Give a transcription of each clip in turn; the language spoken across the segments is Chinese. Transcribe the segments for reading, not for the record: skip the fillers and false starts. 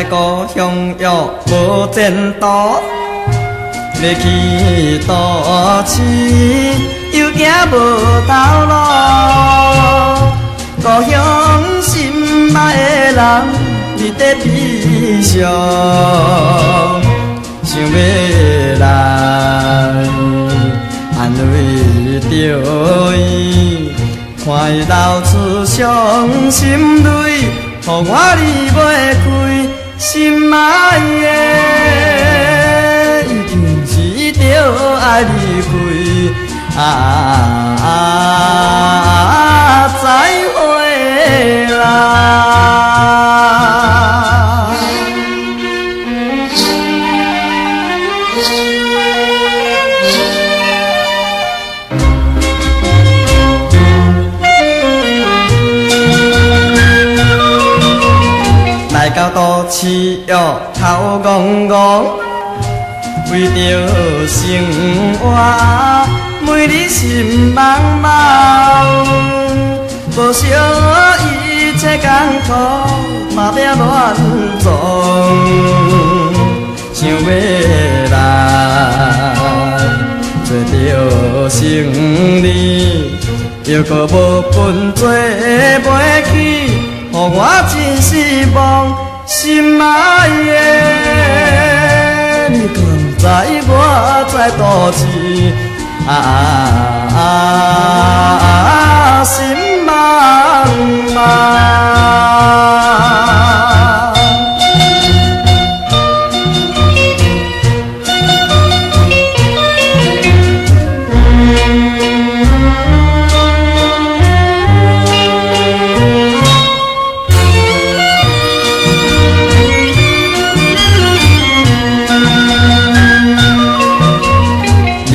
来故乡又无前途，要去都市又行无头路。故乡心爱的人，你在悲伤，想要来安慰着伊，看伊流出伤心泪，予我离袂开。心爱的，已经是着爱离开再会啦。来到都市又头戆戆，为着生活，每日心茫茫，无想一切艰苦，嘛拼乱撞，想要来找着胜利，又搁无分做袂起。予我真失望，心爱的，你敢知我在都市心茫茫。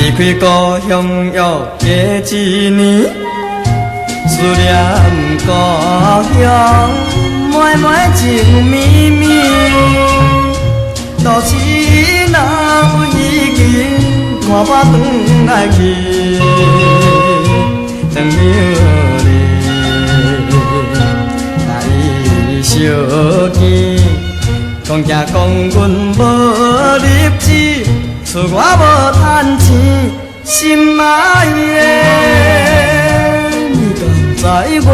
离开故乡又过一年，思念故乡，满满情绵绵。都市若有已经，看我转来去，长流泪，那伊相见，讲惊讲阮无立志。厝我无趁钱，心爱的，你敢知我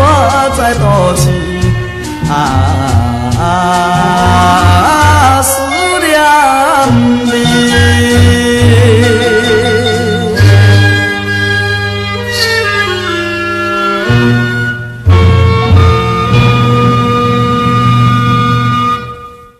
在都市